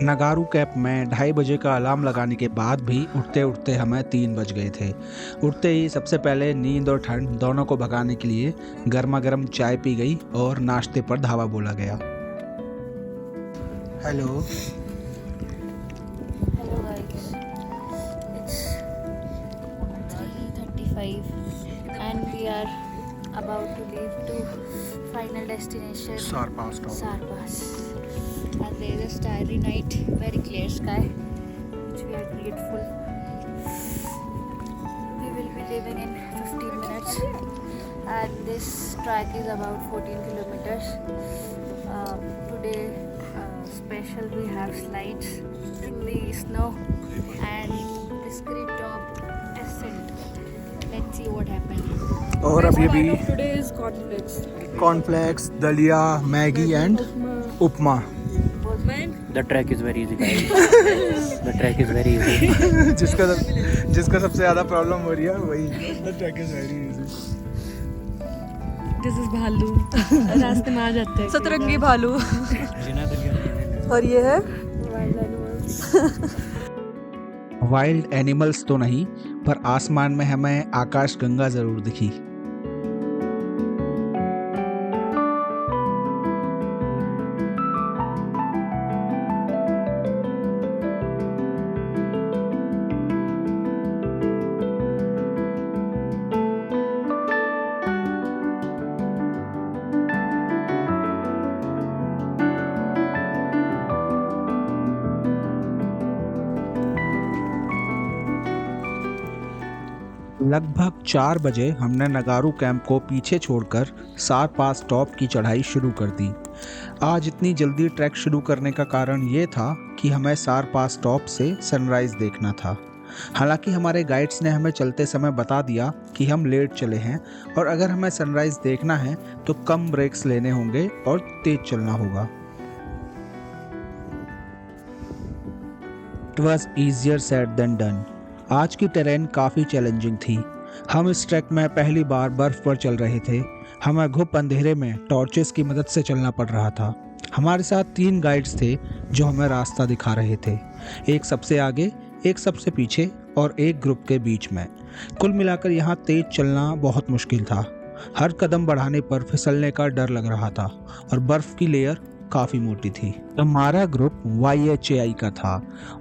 Nagaru camp में 2:30 बजे का अलार्म लगाने के बाद भी उठते उठते हमें 3 बज गए थे। उठते ही सबसे पहले नींद और ठंड दोनों को भगाने के लिए गर्मा गर्म चाय पी गई और नाश्ते पर धावा बोला गया। Hello Hello guys, it's 3:35 and we are about to leave to final destination Sarpas stop. Sarpas. And there is a starry night, very clear sky, which we are grateful. We will be leaving in 15 minutes and this track is about 14 kilometers. Today special we have slides in the snow and discrete top ascent. Let's see what happens. और अभी भी Today is cornflakes. Cornflakes, दलिया, Maggi and upma. The trek is very easy, guys. The trek is very easy. जिसका सबसे ज्यादा problem हो रही है वही। The track is very easy. This is भालू. रास्ते में आ जाते हैं सतरंगी भालू. और ये है wild animals. वाइल्ड एनिमल्स तो नहीं, पर आसमान में हमें आकाश गंगा जरूर दिखी। लगभग 4 बजे हमने नगारू कैंप को पीछे छोड़कर सार पास टॉप की चढ़ाई शुरू कर दी। आज इतनी जल्दी ट्रैक शुरू करने का कारण ये था कि हमें सार पास टॉप से सनराइज देखना था। हालांकि हमारे गाइड्स ने हमें चलते समय बता दिया कि हम लेट चले हैं और अगर हमें सनराइज देखना है तो कम ब्रेक्स लेने होंगे और तेज चलना होगा। It was easier said than done. आज की टेरेन काफ़ी चैलेंजिंग थी। हम इस ट्रैक में पहली बार बर्फ पर चल रहे थे। हमें घुप अंधेरे में टॉर्चेस की मदद से चलना पड़ रहा था। हमारे साथ 3 गाइड्स थे जो हमें रास्ता दिखा रहे थे, एक सबसे आगे, एक सबसे पीछे और एक ग्रुप के बीच में। कुल मिलाकर यहाँ तेज चलना बहुत मुश्किल था। हर कदम बढ़ाने पर फिसलने का डर लग रहा था और बर्फ़ की लेयर काफ़ी मोटी थी। हमारा ग्रुप YHAI का था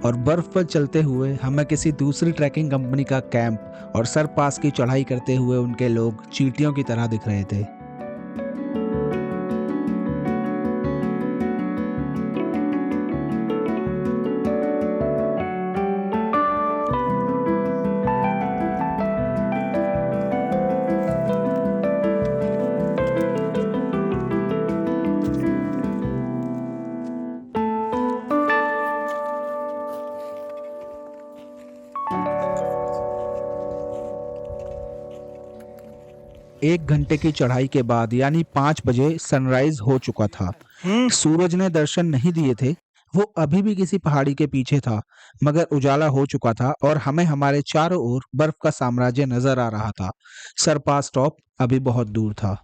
और बर्फ पर चलते हुए हमें किसी दूसरी ट्रैकिंग कंपनी का कैंप और सर पास की चढ़ाई करते हुए उनके लोग चींटियों की तरह दिख रहे थे। एक घंटे की चढ़ाई के बाद यानी 5 बजे सनराइज हो चुका था। सूरज ने दर्शन नहीं दिए थे, वो अभी भी किसी पहाड़ी के पीछे था, मगर उजाला हो चुका था और हमें हमारे चारों ओर बर्फ का साम्राज्य नजर आ रहा था। सरपास टॉप अभी बहुत दूर था।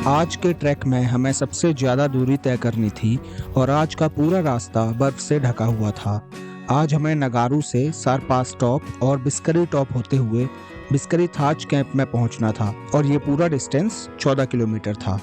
आज के ट्रैक में हमें सबसे ज़्यादा दूरी तय करनी थी और आज का पूरा रास्ता बर्फ से ढका हुआ था। आज हमें नगारू से सारपास टॉप और बिस्करी टॉप होते हुए बिस्करी थाच कैंप में पहुंचना था और ये पूरा डिस्टेंस 14 किलोमीटर था।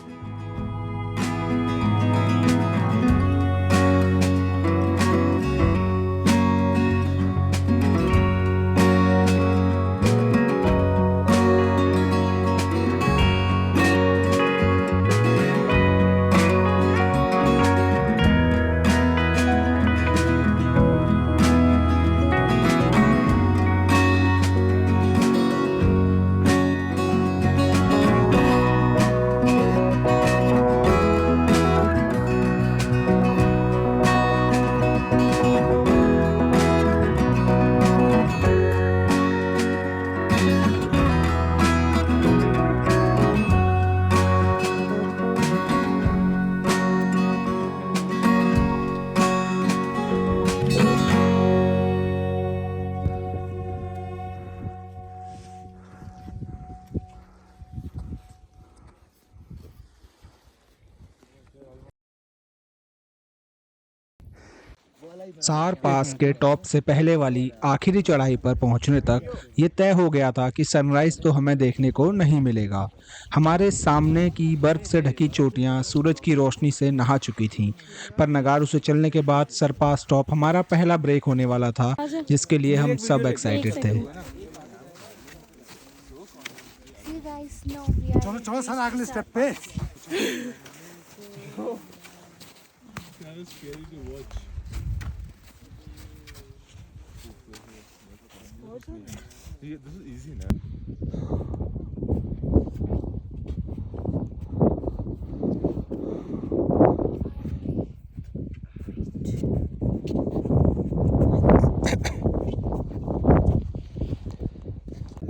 सार पास के टॉप से पहले वाली आखिरी चढ़ाई पर पहुंचने तक ये तय हो गया था कि सनराइज तो हमें देखने को नहीं मिलेगा। हमारे सामने की बर्फ से ढकी चोटियां सूरज की रोशनी से नहा चुकी थीं, पर नगारू से चलने के बाद सरपास टॉप हमारा पहला ब्रेक होने वाला था, जिसके लिए हम सब एक्साइटेड थे। See guys, now we are. चलो सर अगले स्टेप पे। This is easy now.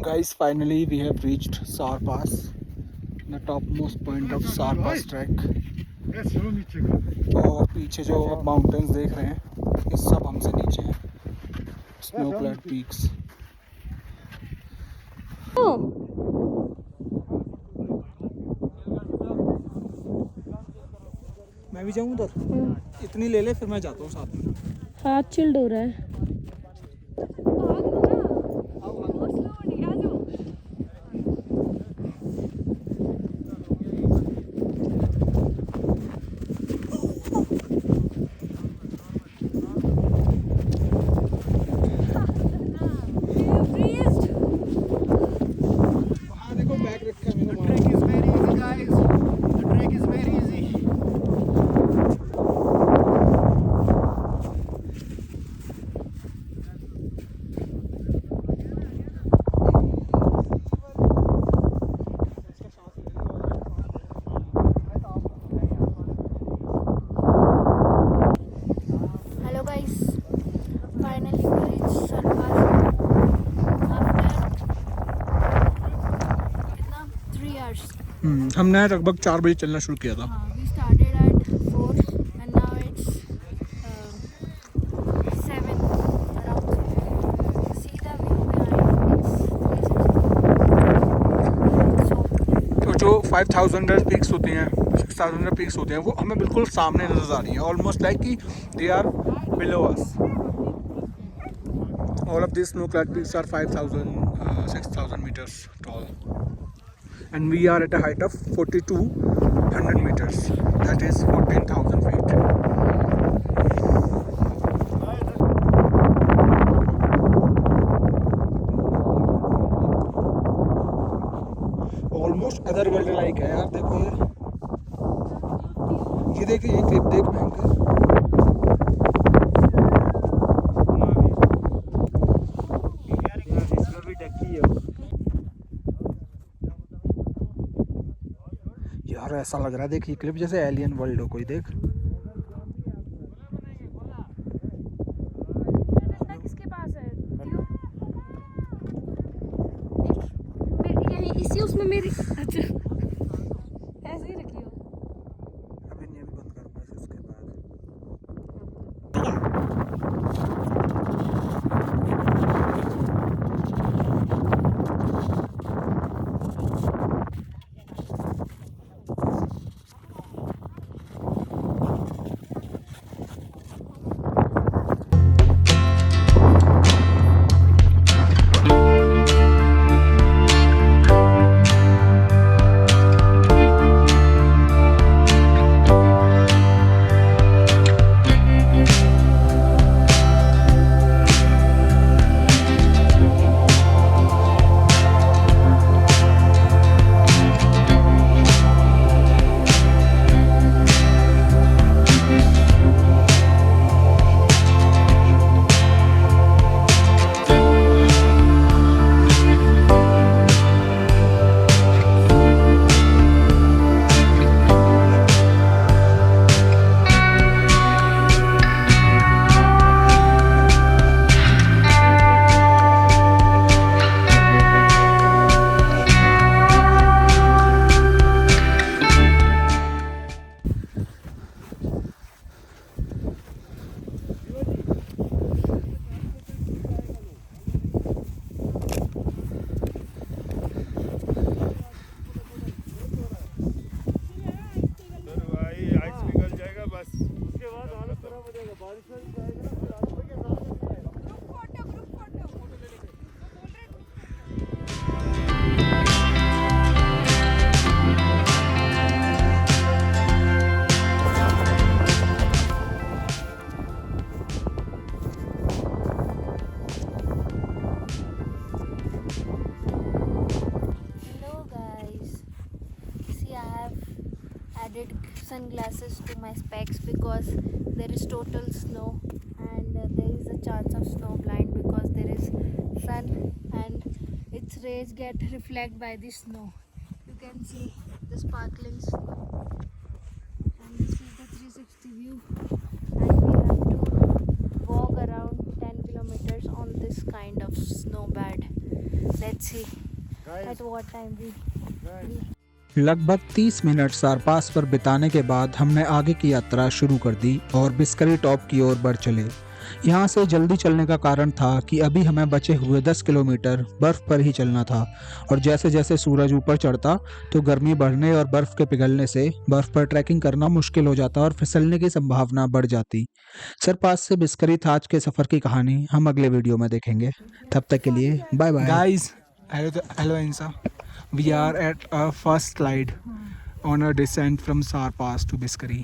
Guys, finally we have reached Sar Pass, the topmost point of Sar Pass trek. चलो नीचे का। और पीछे जो आप माउंटेन्स देख रहे हैं ये सब हमसे नीचे हैं, स्नो क्लैड पीक्स। मैं भी जाऊँ उधर? इतनी ले ले फिर मैं जाता हूँ साथ में। हाथ चिल्ड हो रहा है। हाँ देखो बैग रखा है मैंने वहाँ। Trek is very easy guys. The trek is very easy. Hello guys, finally we reached Sarpass after कितना 3 hours. हमने लगभग 4 बजे चलना शुरू किया था। We started at 4 and now it's 7 around 7. See the view behind, it's so जो 5000 peaks होते हैं, 6000 पीक्स होते हैं, वो हमें बिल्कुल सामने नजर आ रही है, ऑलमोस्ट लाइक कि they are below us. All of this snow clad peaks are 6000 meters tall and we are at a height of 4200 meters, that is 14,000 feet. Almost other world like है यार। देखो ये देख, ये क्लिप देख भयंकर। यार ऐसा लग रहा है, देख ये क्लिप जैसे एलियन वर्ल्ड हो कोई। देख किसके पास है? क्यों? यही इसी उसमें मेरी अच्छा ऐसे ही रखी हो। अभी नहीं, अभी बंद करूंगा फिर उसके बाद। my specs because there is total snow, and there is a chance of snow blind because there is sun and its rays get reflect by the snow. You can see the sparkling snow, and this is the 360 view, and we have to walk around 10 kilometers on this kind of snow bed. Let's see at what time we लगभग 30 minute Sar Pass पर बिताने के बाद हमने आगे की यात्रा शुरू कर दी और बिस्करी टॉप की ओर बढ़ चले। यहाँ से जल्दी चलने का कारण था कि अभी हमें बचे हुए 10 किलोमीटर बर्फ पर ही चलना था, और जैसे जैसे सूरज ऊपर चढ़ता तो गर्मी बढ़ने और बर्फ के पिघलने से बर्फ पर ट्रैकिंग करना मुश्किल हो जाता और फिसलने की संभावना बढ़ जाती। सरपास से बिस्करी थाच के सफ़र की कहानी हम अगले वीडियो में देखेंगे। तब तक के लिए bye bye. Guys, hello Insa. We are at our first slide on our descent from Sar Pass to Biskari.